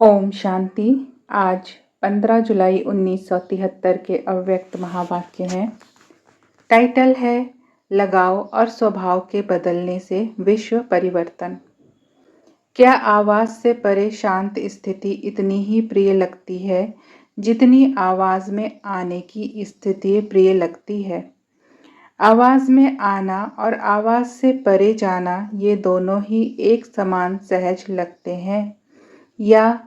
ओम शांति। आज 15 जुलाई 1973 के अव्यक्त महावाक्य हैं। टाइटल है लगाव और स्वभाव के बदलने से विश्व परिवर्तन। क्या आवाज से परे शांत स्थिति इतनी ही प्रिय लगती है जितनी आवाज में आने की स्थिति प्रिय लगती है? आवाज में आना और आवाज से परे जाना ये दोनों ही एक समान सहज लगते हैं या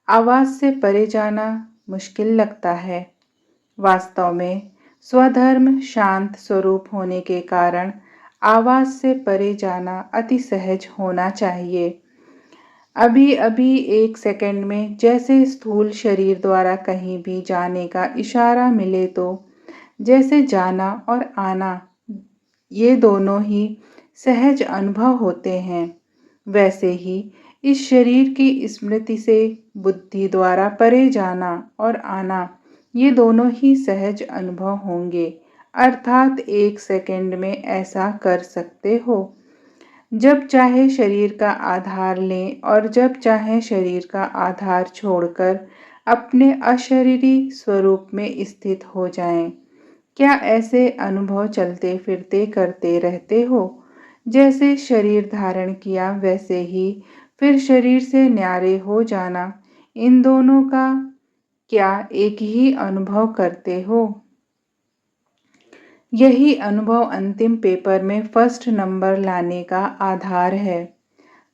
आवाज से परे जाना मुश्किल लगता है? वास्तव में स्वधर्म शांत स्वरूप होने के कारण आवाज से परे जाना अति सहज होना चाहिए। अभी अभी एक सेकंड में जैसे स्थूल शरीर द्वारा कहीं भी जाने का इशारा मिले तो जैसे जाना और आना ये दोनों ही सहज अनुभव होते हैं, वैसे ही इस शरीर की स्मृति से बुद्धि द्वारा परे जाना और आना ये दोनों ही सहज अनुभव होंगे। अर्थात एक सेकंड में ऐसा कर सकते हो। जब चाहे शरीर का आधार लें और जब चाहे शरीर का आधार छोड़कर अपने अशरीरी स्वरूप में स्थित हो जाएं। क्या ऐसे अनुभव चलते फिरते करते रहते हो? जैसे शरीर धारण किया वैसे ही फिर शरीर से न्यारे हो जाना, इन दोनों का क्या एक ही अनुभव करते हो? यही अनुभव अंतिम पेपर में फर्स्ट नंबर लाने का आधार है।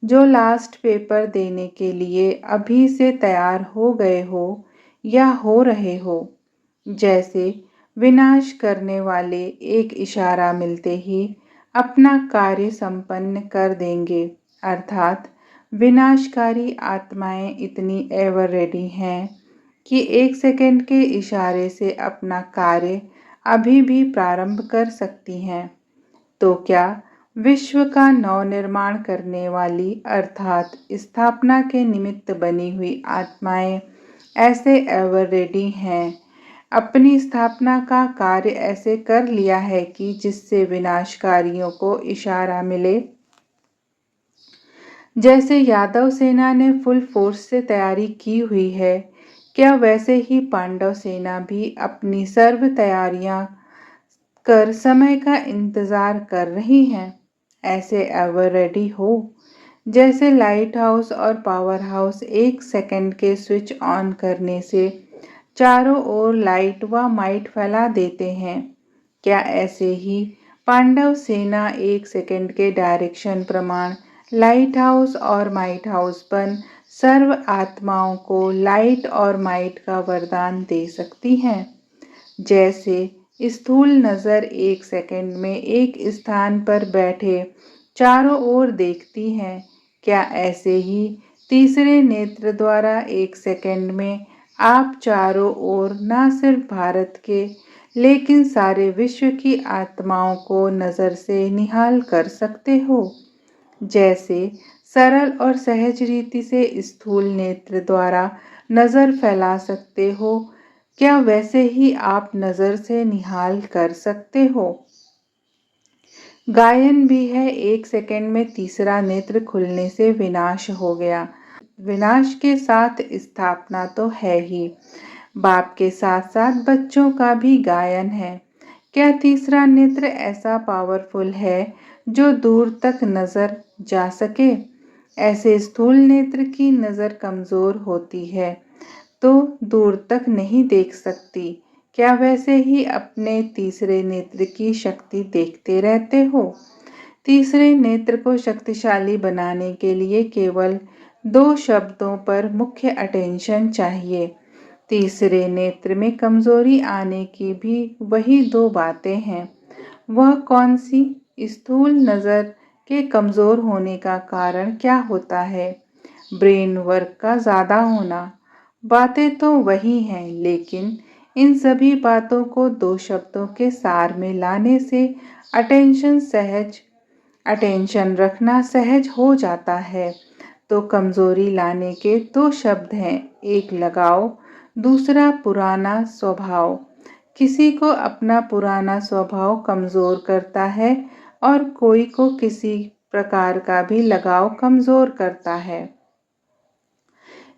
जो लास्ट पेपर देने के लिए अभी से तैयार हो गए हो या हो रहे हो, जैसे विनाश करने वाले एक इशारा मिलते ही अपना कार्य संपन्न कर देंगे। अर्थात विनाशकारी आत्माएं इतनी एवर रेडी हैं कि एक सेकंड के इशारे से अपना कार्य अभी भी प्रारंभ कर सकती हैं। तो क्या विश्व का नवनिर्माण करने वाली अर्थात स्थापना के निमित्त बनी हुई आत्माएं ऐसे एवर रेडी हैं, अपनी स्थापना का कार्य ऐसे कर लिया है कि जिससे विनाशकारियों को इशारा मिले? जैसे यादव सेना ने फुल फोर्स से तैयारी की हुई है, क्या वैसे ही पांडव सेना भी अपनी सर्व तैयारियां कर समय का इंतजार कर रही हैं? ऐसे एवर रेडी हो जैसे लाइट हाउस और पावर हाउस एक सेकंड के स्विच ऑन करने से चारों ओर लाइट व माइट फैला देते हैं। क्या ऐसे ही पांडव सेना एक सेकंड के डायरेक्शन प्रमाण लाइट हाउस और माइट हाउस बन सर्व आत्माओं को लाइट और माइट का वरदान दे सकती हैं? जैसे स्थूल नजर एक सेकंड में एक स्थान पर बैठे चारों ओर देखती है, क्या ऐसे ही तीसरे नेत्र द्वारा एक सेकंड में आप चारों ओर न सिर्फ भारत के लेकिन सारे विश्व की आत्माओं को नजर से निहाल कर सकते हो? जैसे सरल और सहज रीति से स्थूल नेत्र द्वारा नजर फैला सकते हो, क्या वैसे ही आप नजर से निहाल कर सकते हो? गायन भी है, एक सेकंड में तीसरा नेत्र खुलने से विनाश हो गया। विनाश के साथ स्थापना तो है ही, बाप के साथ साथ बच्चों का भी गायन है। क्या तीसरा नेत्र ऐसा पावरफुल है जो दूर तक नजर जा सके? ऐसे स्थूल नेत्र की नजर कमजोर होती है तो दूर तक नहीं देख सकती। क्या वैसे ही अपने तीसरे नेत्र की शक्ति देखते रहते हो? तीसरे नेत्र को शक्तिशाली बनाने के लिए केवल 2 शब्दों पर मुख्य अटेंशन चाहिए। तीसरे नेत्र में कमजोरी आने की भी वही 2 बातें हैं। वह कौन सी? स्थूल नजर के कमजोर होने का कारण क्या होता है? ब्रेन वर्क का ज्यादा होना। बातें तो वही हैं, लेकिन इन सभी बातों को 2 शब्दों के सार में लाने से अटेंशन रखना सहज हो जाता है। तो कमजोरी लाने के 2 शब्द हैं, एक लगाव, दूसरा पुराना स्वभाव। किसी को अपना पुराना स्वभाव कमजोर करता है और कोई को किसी प्रकार का भी लगाव कमजोर करता है।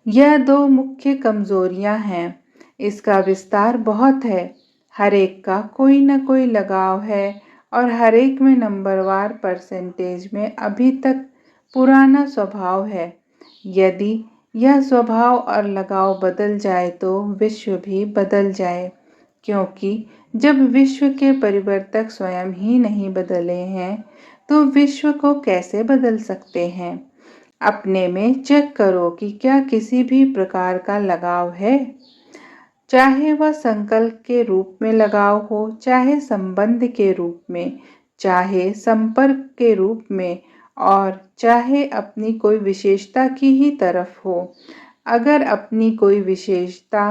यह दो मुख्य कमजोरियां हैं। इसका विस्तार बहुत है। हर एक का कोई न कोई लगाव है और हर एक में नंबरवार परसेंटेज में अभी तक पुराना स्वभाव है। यदि यह स्वभाव और लगाव बदल जाए तो विश्व भी बदल जाए, क्योंकि जब विश्व के परिवर्तक स्वयं ही नहीं बदले हैं तो विश्व को कैसे बदल सकते हैं। अपने में चेक करो कि क्या किसी भी प्रकार का लगाव है, चाहे वह संकल्प के रूप में लगाव हो, चाहे संबंध के रूप में, चाहे संपर्क के रूप में, और चाहे अपनी कोई विशेषता की ही तरफ हो। अगर अपनी कोई विशेषता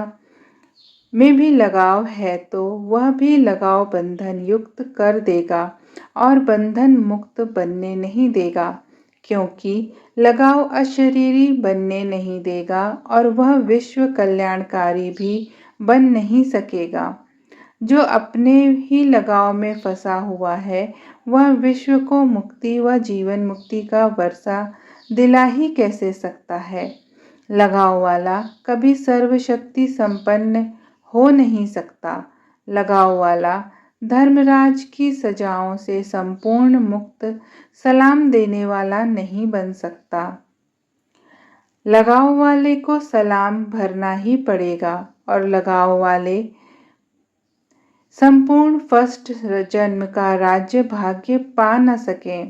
में भी लगाव है तो वह भी लगाव बंधन युक्त कर देगा और बंधन मुक्त बनने नहीं देगा, क्योंकि लगाव अशरीरी बनने नहीं देगा और वह विश्व कल्याणकारी भी बन नहीं सकेगा। जो अपने ही लगाव में फंसा हुआ है वह विश्व को मुक्ति व जीवन मुक्ति का वर्षा दिला ही कैसे सकता है। लगाव वाला कभी सर्वशक्ति संपन्न हो नहीं सकता। लगाव वाला धर्मराज की सजाओं से संपूर्ण मुक्त सलाम देने वाला नहीं बन सकता। लगाव वाले को सलाम भरना ही पड़ेगा और लगाव वाले संपूर्ण फर्स्ट जन्म का राज्य भाग्य पा न सके।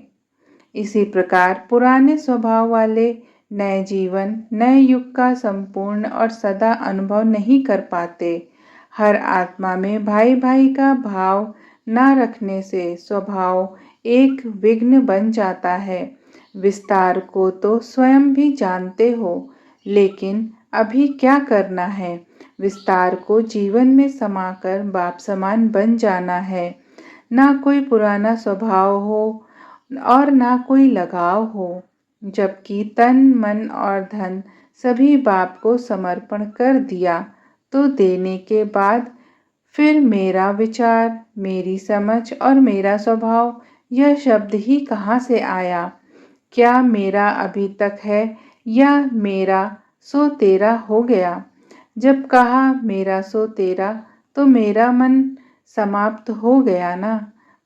इसी प्रकार पुराने स्वभाव वाले नए जीवन नए युग का संपूर्ण और सदा अनुभव नहीं कर पाते। हर आत्मा में भाई भाई का भाव न रखने से स्वभाव एक विघ्न बन जाता है। विस्तार को तो स्वयं भी जानते हो, लेकिन अभी क्या करना है। विस्तार को जीवन में समाकर बाप समान बन जाना है। ना कोई पुराना स्वभाव हो और ना कोई लगाव हो, जबकि तन मन और धन सभी बाप को समर्पण कर दिया तो देने के बाद फिर मेरा विचार, मेरी समझ और मेरा स्वभाव यह शब्द ही कहाँ से आया। क्या मेरा अभी तक है या मेरा सो तेरा हो गया। जब कहा मेरा सो तेरा तो मेरा मन समाप्त हो गया ना।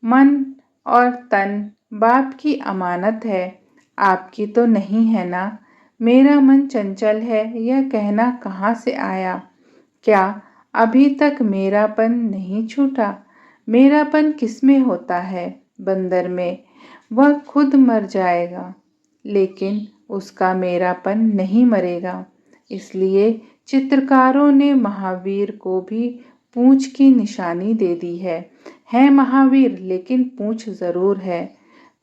मन और तन बाप की अमानत है, आपकी तो नहीं है ना। मेरा मन चंचल है यह कहना कहाँ से आया। क्या अभी तक मेरापन नहीं छूटा। मेरापन किसमें होता है, बंदर में। वह खुद मर जाएगा लेकिन उसका मेरापन नहीं मरेगा। इसलिए चित्रकारों ने महावीर को भी पूंछ की निशानी दे दी है महावीर लेकिन पूंछ जरूर है।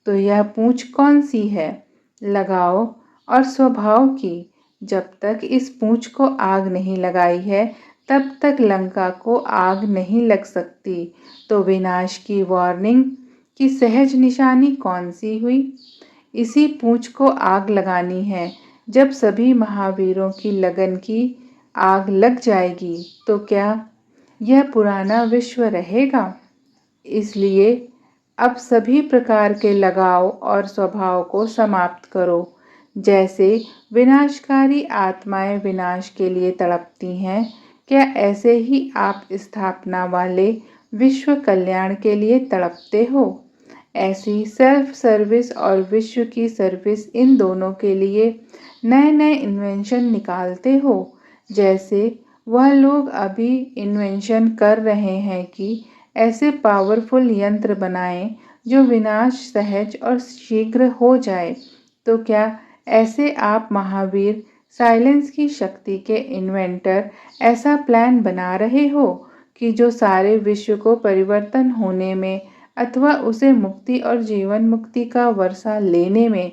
तो यह पूंछ कौन सी है, लगाओ और स्वभाव की। जब तक इस पूंछ को आग नहीं लगाई है तब तक लंका को आग नहीं लग सकती। तो विनाश की वार्निंग की सहज निशानी कौन सी हुई। इसी पूंछ को आग लगानी है। जब सभी महावीरों की लगन की आग लग जाएगी तो क्या यह पुराना विश्व रहेगा। इसलिए अब सभी प्रकार के लगाव और स्वभाव को समाप्त करो। जैसे विनाशकारी आत्माएं विनाश के लिए तड़पती हैं, क्या ऐसे ही आप स्थापना वाले विश्व कल्याण के लिए तड़पते हो। ऐसी सेल्फ सर्विस और विश्व की सर्विस, इन दोनों के लिए नए नए इन्वेंशन निकालते हो। जैसे वह लोग अभी इन्वेंशन कर रहे हैं कि ऐसे पावरफुल यंत्र बनाएं जो विनाश सहज और शीघ्र हो जाए। तो क्या ऐसे आप महावीर साइलेंस की शक्ति के इन्वेंटर ऐसा प्लान बना रहे हो कि जो सारे विश्व को परिवर्तन होने में अथवा उसे मुक्ति और जीवन मुक्ति का वर्षा लेने में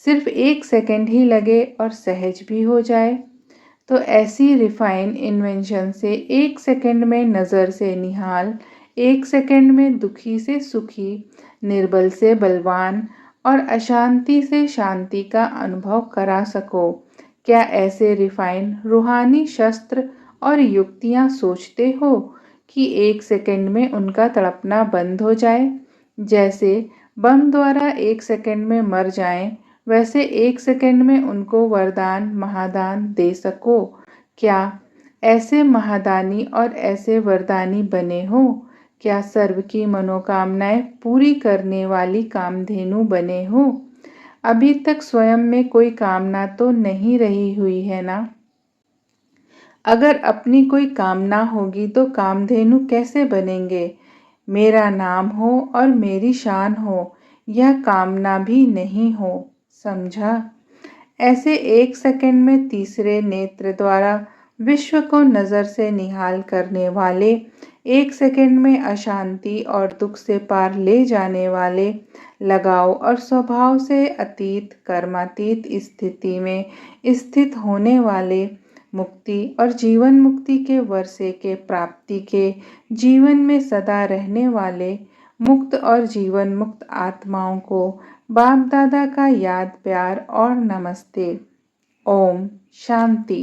सिर्फ 1 सेकंड ही लगे और सहज भी हो जाए। तो ऐसी रिफाइन इन्वेंशन से 1 सेकंड में नज़र से निहाल, 1 सेकंड में दुखी से सुखी, निर्बल से बलवान और अशांति से शांति का अनुभव करा सको। क्या ऐसे रिफाइन रूहानी शस्त्र और युक्तियां सोचते हो कि 1 सेकंड में उनका तड़पना बंद हो जाए। जैसे बम द्वारा 1 सेकंड में मर जाएं, वैसे 1 सेकंड में उनको वरदान महादान दे सको। क्या ऐसे महादानी और ऐसे वरदानी बने हो? क्या सर्व की मनोकामनाएं पूरी करने वाली कामधेनु बने हो? अभी तक स्वयं में कोई कामना तो नहीं रही हुई है ना? अगर अपनी कोई कामना होगी तो कामधेनु कैसे बनेंगे? मेरा नाम हो और मेरी शान हो, यह कामना भी नहीं हो। समझा? ऐसे 1 सेकंड में तीसरे नेत्र द्वारा विश्व को नज़र से निहाल करने वाले, 1 सेकंड में अशांति और दुख से पार ले जाने वाले, लगाव और स्वभाव से अतीत कर्मातीत स्थिति में स्थित होने वाले, मुक्ति और जीवन मुक्ति के वर्षे के प्राप्ति के जीवन में सदा रहने वाले मुक्त और जीवन मुक्त आत्माओं को बाप दादा का याद प्यार और नमस्ते। ओम शांति।